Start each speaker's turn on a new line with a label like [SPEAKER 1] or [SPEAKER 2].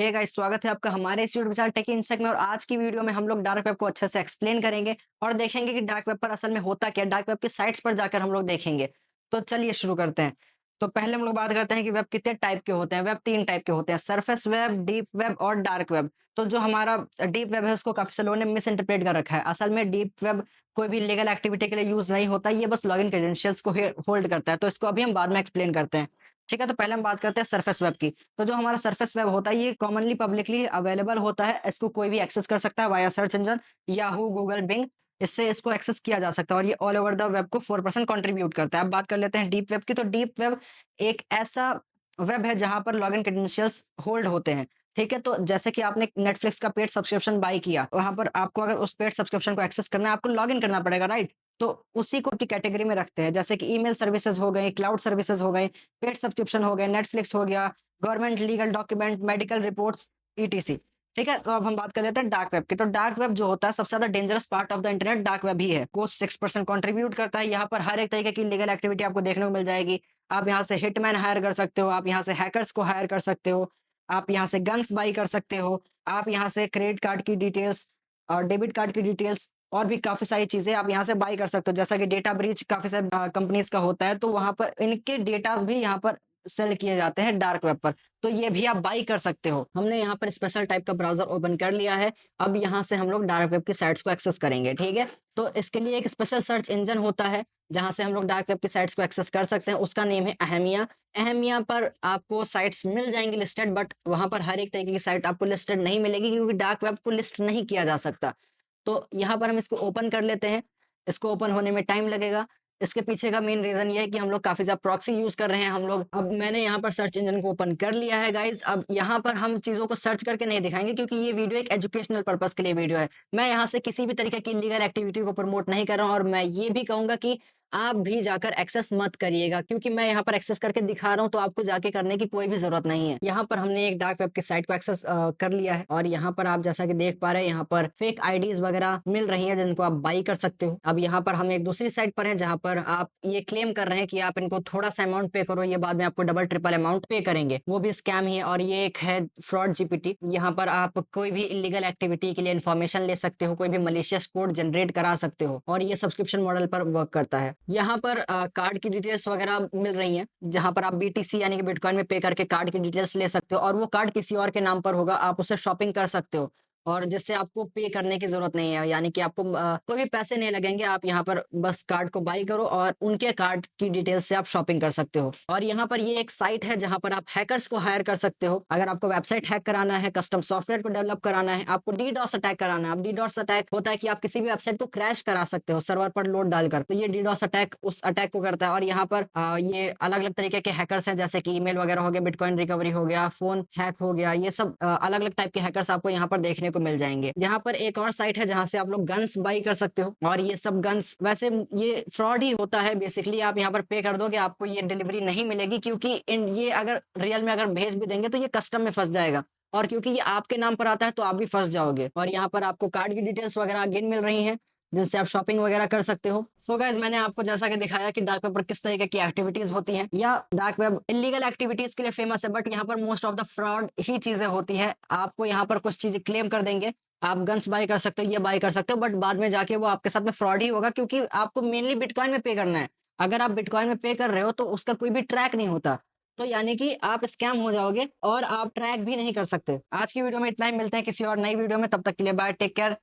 [SPEAKER 1] Hey guys, स्वागत है आपका हमारे इस यूट्यूब चैनल टेक इनसेक में। और आज की वीडियो में हम लोग डार्क वेब को अच्छे से एक्सप्लेन करेंगे और देखेंगे कि डार्क वेब पर असल में होता क्या है। डार्क वेब की साइट्स पर जाकर हम लोग देखेंगे। तो चलिए शुरू करते हैं। तो पहले हम लोग बात करते हैं कि वेब कितने टाइप के होते हैं। वेब 3 टाइप के होते हैं: सरफेस वेब, डीप वेब और डार्क वेब। तो जो हमारा डीप वेब है उसको काफी से लोगों ने मिस इंटरप्रेट कर रखा है। असल में डीप वेब कोई भी लीगल एक्टिविटी के लिए यूज नहीं होता, ये बस लॉगिन क्रेडेंशियल्स को होल्ड करता है। तो इसको अभी हम बाद में एक्सप्लेन करते हैं। ठीक है, तो पहले हम बात करते हैं सरफेस वेब की। तो जो हमारा सरफेस वेब होता है ये कॉमनली पब्लिकली अवेलेबल होता है। इसको कोई भी एक्सेस कर सकता है via search engine, Yahoo, Google, Bing. इससे इसको एक्सेस किया जा सकता है और ये ऑल ओवर द वेब को 4% कंट्रीब्यूट करता है। अब बात कर लेते हैं डीप वेब की। तो डीप वेब एक ऐसा वेब है जहां पर लॉगिन क्रेडेंशियल्स होल्ड होते हैं। ठीक है, तो जैसे कि आपने नेटफ्लिक्स का पेड सब्सक्रिप्शन बाय किया, वहां पर आपको अगर उस पेड सब्सक्रिप्शन को एक्सेस करना है आपको लॉगिन करना पड़ेगा, राइट? तो उसी को की कैटेगरी में रखते हैं, जैसे कि ईमेल सर्विसेज हो गई, क्लाउड सर्विसेज हो गई, पेड सब्सक्रिप्शन हो गए, नेटफ्लिक्स हो गया, government legal document, medical reports, etc. ठीक है, तो अब हम बात कर लेते हैं डार्क वेब की। तो डार्क वेब जो होता है सबसे ज्यादा dangerous part of the internet dark web ही है। को 6% कंट्रीब्यूट करता है। यहाँ पर हर एक तरीके की लीगल एक्टिविटी आपको देखने को मिल जाएगी। आप यहाँ से हिटमैन हायर कर सकते हो, आप यहाँ से हैकर्स को हायर कर सकते हो, आप यहाँ से गन्स बाई कर सकते हो, आप यहाँ से क्रेडिट कार्ड की डिटेल्स और डेबिट कार्ड की डिटेल्स और भी काफी सारी चीजें आप यहाँ से बाई कर सकते हो। जैसा कि डेटा ब्रीच काफी सारे कंपनीज का होता है, तो वहां पर इनके डेटास भी यहाँ पर सेल किए जाते हैं डार्क वेब पर। तो ये भी आप बाई कर सकते हो। हमने यहाँ पर स्पेशल टाइप का ब्राउजर ओपन कर लिया है। अब यहाँ से हम लोग डार्क वेब की साइट्स को एक्सेस करेंगे। ठीक है, तो इसके लिए एक स्पेशल सर्च इंजन होता है जहां से हम लोग डार्क वेब की साइट्स को एक्सेस कर सकते हैं। उसका नेम है अहमिया। अहमिया पर आपको साइट्स मिल जाएंगी लिस्टेड, बट वहां पर हर एक तरीके की साइट आपको लिस्टेड नहीं मिलेगी क्योंकि डार्क वेब को लिस्ट नहीं किया जा सकता। तो यहाँ पर हम इसको ओपन कर लेते हैं। इसको ओपन होने में टाइम लगेगा। इसके पीछे का मेन रीजन ये है कि हम लोग काफी ज्यादा प्रॉक्सी यूज कर रहे हैं हम लोग। अब मैंने यहाँ पर सर्च इंजन को ओपन कर लिया है गाइज। अब यहाँ पर हम चीजों को सर्च करके नहीं दिखाएंगे क्योंकि ये वीडियो एक एजुकेशनल पर्पस के लिए वीडियो है। मैं यहाँ से किसी भी तरीके की लीगल एक्टिविटी को प्रमोट नहीं कर रहा हूँ और मैं ये भी कहूंगा कि आप भी जाकर एक्सेस मत करिएगा क्योंकि मैं यहाँ पर एक्सेस करके दिखा रहा हूँ, तो आपको जाके करने की कोई भी जरूरत नहीं है। यहाँ पर हमने एक डार्क वेब की साइट को एक्सेस कर लिया है और यहाँ पर आप जैसा कि देख पा रहे हैं यहाँ पर फेक आईडीज वगैरह मिल रही हैं जिनको आप बाई कर सकते हो। अब यहाँ पर हम एक दूसरी साइट पर हैं जहाँ पर आप ये क्लेम कर रहे हैं कि आप इनको थोड़ा सा अमाउंट पे करो, ये बाद में आपको डबल ट्रिपल अमाउंट पे करेंगे, वो भी स्कैम ही है। और ये एक है फ्रॉड जीपीटी। यहाँ पर आप कोई भी इलीगल एक्टिविटी के लिए इन्फॉर्मेशन ले सकते हो, कोई भी मलिशियस कोड जनरेट करा सकते हो और ये सब्सक्रिप्शन मॉडल पर वर्क करता है। यहाँ पर कार्ड की डिटेल्स वगैरह मिल रही हैं जहां पर आप बीटीसी यानी कि बिटकॉइन में पे करके कार्ड की डिटेल्स ले सकते हो और वो कार्ड किसी और के नाम पर होगा, आप उससे शॉपिंग कर सकते हो और जिससे आपको पे करने की जरूरत नहीं है, यानी कि आपको कोई भी पैसे नहीं लगेंगे। आप यहाँ पर बस कार्ड को बाई करो और उनके कार्ड की डिटेल्स से आप शॉपिंग कर सकते हो। और यहाँ पर ये एक साइट है जहां पर आप हैकर्स को हायर कर सकते हो। अगर आपको वेबसाइट हैक कराना है, कस्टम सॉफ्टवेयर को डेवलप कराना है, आपको डीडॉस अटैक कराना है। अब डीडॉस अटैक होता है कि आप किसी भी वेबसाइट को क्रैश करा सकते हो सर्वर पर लोड डालकर, तो ये डीडॉस अटैक उस अटैक को करता है। और यहाँ पर ये अलग अलग तरीके के हैकर्स हैं जैसे कि ईमेल वगैरह हो गया, बिटकॉइन रिकवरी हो गया, फोन हैक हो गया, ये सब अलग अलग टाइप के हैकर्स आपको यहाँ पर देखने को मिल जाएंगे। यहाँ पर एक और साइट है जहां से आप लोग गन्स बाई कर सकते हो और ये सब गन्स वैसे ये फ्रॉड ही होता है। बेसिकली आप यहाँ पर पे कर दोगे, आपको ये डिलीवरी नहीं मिलेगी क्योंकि ये अगर रियल में अगर भेज भी देंगे तो ये कस्टम में फंस जाएगा और क्योंकि ये आपके नाम पर आता है तो आप भी फंस जाओगे। और यहाँ पर आपको कार्ड की डिटेल्स वगैरह अगेन मिल रही हैं जिनसे आप शॉपिंग वगैरह कर सकते हो। सो गाइस, मैंने आपको जैसा कि दिखाया कि डार्क वेब पर किस तरीके की एक्टिविटीज होती हैं, या डार्क वेब इलीगल एक्टिविटीज के लिए फेमस है, बट यहाँ पर मोस्ट ऑफ द फ्रॉड ही चीजें होती है। आपको यहाँ पर कुछ चीजें क्लेम कर देंगे, आप गन्स बाय कर सकते हो, ये बाय कर सकते हो, बट बाद में जाके वो आपके साथ में फ्रॉड ही होगा क्योंकि आपको मेनली बिटकॉइन में पे करना है। अगर आप बिटकॉइन में पे कर रहे हो तो उसका कोई भी ट्रैक नहीं होता, तो यानी कि आप स्कैम हो जाओगे और आप ट्रैक भी नहीं कर सकते। आज की वीडियो में इतना ही, मिलते हैं किसी और नई वीडियो में, तब तक के लिए बाय, टेक केयर।